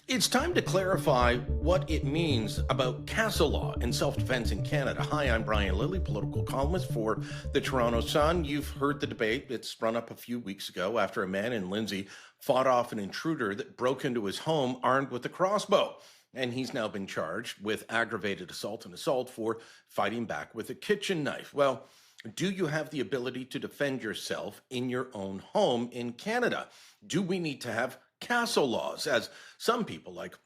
It's time to clarify what it means about castle law and self-defense in Canada. Hi, I'm Brian Lilley, political columnist for the Toronto Sun. You've heard the debate. It's sprung up a few weeks ago after a man in Lindsay fought off an intruder that broke into his home armed with a crossbow. And he's now been charged with aggravated assault and assault for fighting back with a kitchen knife. Well, do you have the ability to defend yourself in your own home in Canada? Do we need to have castle laws, as some people like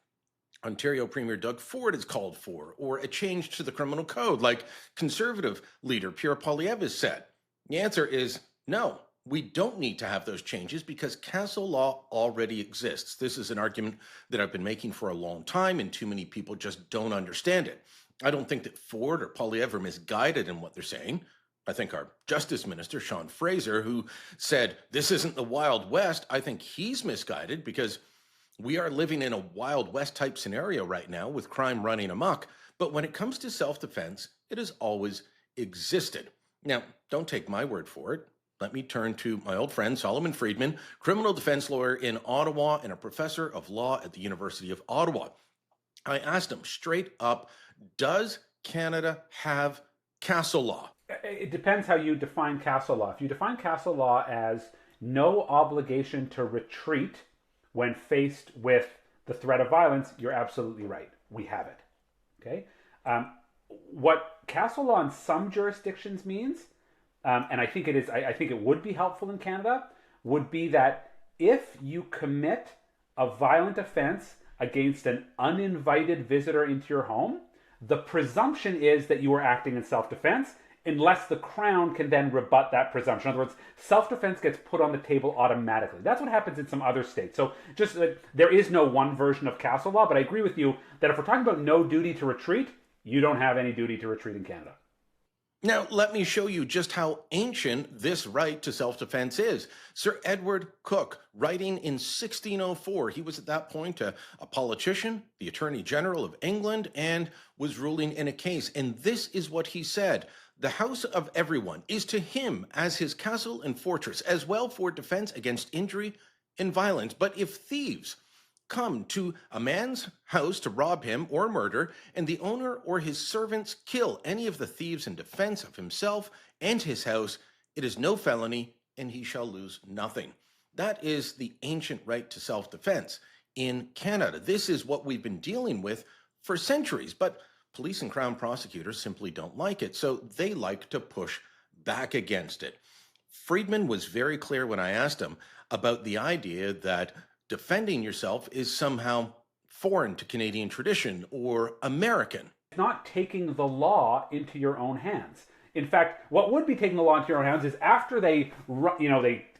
Ontario Premier Doug Ford has called for, or a change to the criminal code like Conservative leader Pierre Poilievre has said? The answer is no. We don't need to have those changes because castle law already exists. This is an argument that I've been making for a long time, and too many people just don't understand it. I don't think that Ford or Poilievre are misguided in what they're saying. I think our Justice Minister, Sean Fraser, who said this isn't the Wild West, I think he's misguided because we are living in a Wild West type scenario right now with crime running amok. But when it comes to self-defense, it has always existed. Now, don't take my word for it. Let me turn to my old friend, Solomon Friedman, criminal defense lawyer in Ottawa and a professor of law at the University of Ottawa. I asked him straight up, does Canada have castle law? It depends how you define castle law. If you define castle law as no obligation to retreat when faced with the threat of violence, you're absolutely right. We have it. Okay. What castle law in some jurisdictions means, and I think it is, I think it would be helpful in Canada, would be that if you commit a violent offense against an uninvited visitor into your home, the presumption is that you are acting in self-defense, unless the Crown can then rebut that presumption. In other words, self-defense gets put on the table automatically. That's what happens in some other states. So just there is no one version of castle law, but I agree with you that if we're talking about no duty to retreat, you don't have any duty to retreat in Canada. Now, let me show you just how ancient this right to self-defense is. Sir Edward Coke, writing in 1604, he was at that point a politician, the Attorney General of England, and was ruling in a case. And this is what he said: the house of everyone is to him as his castle and fortress, as well for defense against injury and violence. But if thieves come to a man's house to rob him or murder, and the owner or his servants kill any of the thieves in defense of himself and his house, it is no felony, and he shall lose nothing. That is the ancient right to self-defense in Canada. This is what we've been dealing with for centuries, but police and Crown prosecutors simply don't like it, so they like to push back against it. Friedman was very clear when I asked him about the idea that defending yourself is somehow foreign to Canadian tradition or American. It's not taking the law into your own hands. In fact, what would be taking the law into your own hands is after they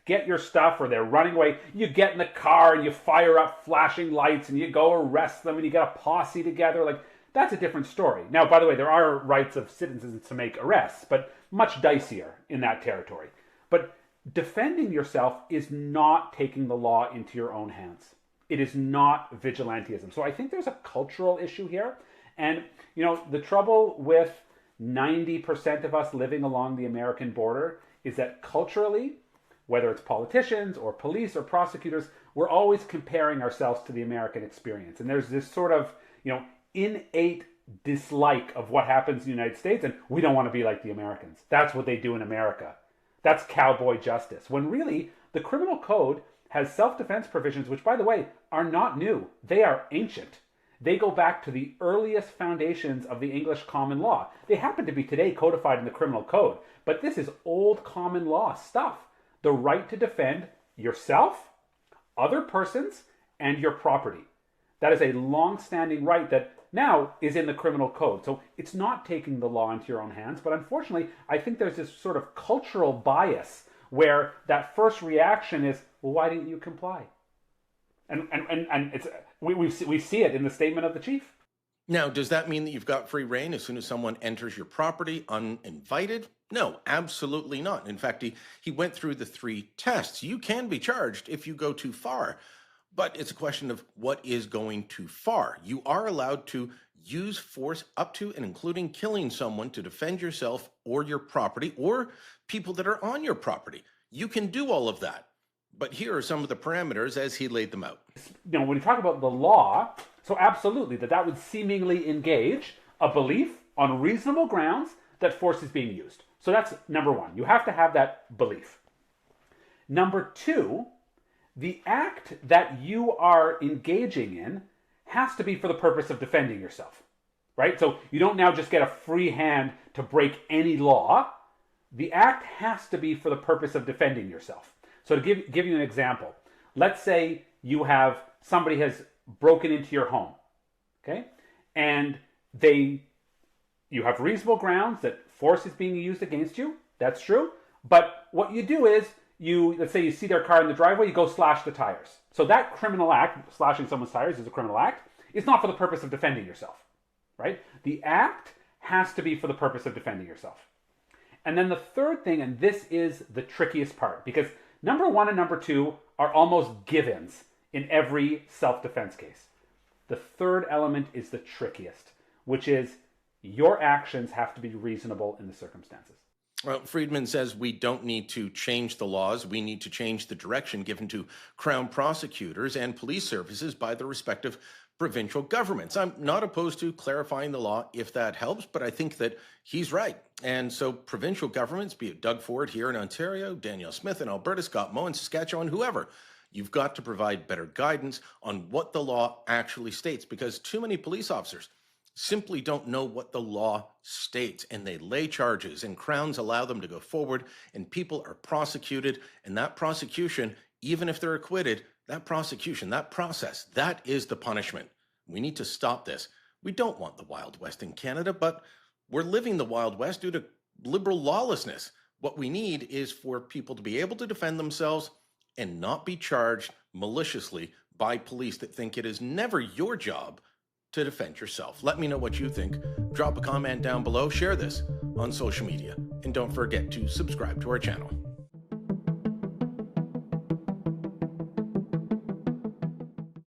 get your stuff or they're running away, you get in the car and you fire up flashing lights and you go arrest them and you get a posse together. Like, that's a different story. Now, by the way, there are rights of citizens to make arrests, but much dicier in that territory. But defending yourself is not taking the law into your own hands. It is not vigilantism. So I think there's a cultural issue here. And, the trouble with 90% of us living along the American border is that culturally, whether it's politicians or police or prosecutors, we're always comparing ourselves to the American experience. And there's this sort of, innate dislike of what happens in the United States, and we don't want to be like the Americans. That's what they do in America. That's cowboy justice. When really, the criminal code has self-defense provisions, which, by the way, are not new. They are ancient. They go back to the earliest foundations of the English common law. They happen to be today codified in the criminal code, but this is old common law stuff. The right to defend yourself, other persons, and your property. That is a long-standing right that now is in the criminal code. So it's not taking the law into your own hands, but unfortunately, I think there's this sort of cultural bias where that first reaction is, well, why didn't you comply? And it's we see it in the statement of the chief. Now, does that mean that you've got free reign as soon as someone enters your property uninvited? No, absolutely not. In fact, he went through the 3 tests. You can be charged if you go too far. But it's a question of what is going too far. You are allowed to use force up to and including killing someone to defend yourself or your property or people that are on your property. You can do all of that. But here are some of the parameters as he laid them out. When you talk about the law, so absolutely that would seemingly engage a belief on reasonable grounds that force is being used. So that's number one. You have to have that belief. Number two, the act that you are engaging in has to be for the purpose of defending yourself, right? So you don't now just get a free hand to break any law. The act has to be for the purpose of defending yourself. So to give you an example, let's say somebody has broken into your home, okay? And you have reasonable grounds that force is being used against you. That's true. But what you do is let's say you see their car in the driveway, you go slash the tires. So that criminal act, slashing someone's tires is a criminal act. It's not for the purpose of defending yourself, right? The act has to be for the purpose of defending yourself. And then the third thing, and this is the trickiest part, because number one and number two are almost givens in every self-defense case. The third element is the trickiest, which is your actions have to be reasonable in the circumstances. Well, Friedman says we don't need to change the laws. We need to change the direction given to Crown prosecutors and police services by the respective provincial governments. I'm not opposed to clarifying the law if that helps, but I think that he's right. And so provincial governments, be it Doug Ford here in Ontario, Danielle Smith in Alberta, Scott Moe in Saskatchewan, whoever, you've got to provide better guidance on what the law actually states, because too many police officers simply don't know what the law states, and they lay charges, and Crowns allow them to go forward, and people are prosecuted, and that prosecution, even if they're acquitted, that prosecution, that process, that is the punishment. We need to stop this. We don't want the Wild West in Canada, but we're living the Wild West due to liberal lawlessness. What we need is for people to be able to defend themselves and not be charged maliciously by police that think it is never your job to defend yourself. Let me know what you think. Drop a comment down below, share this on social media, and don't forget to subscribe to our channel.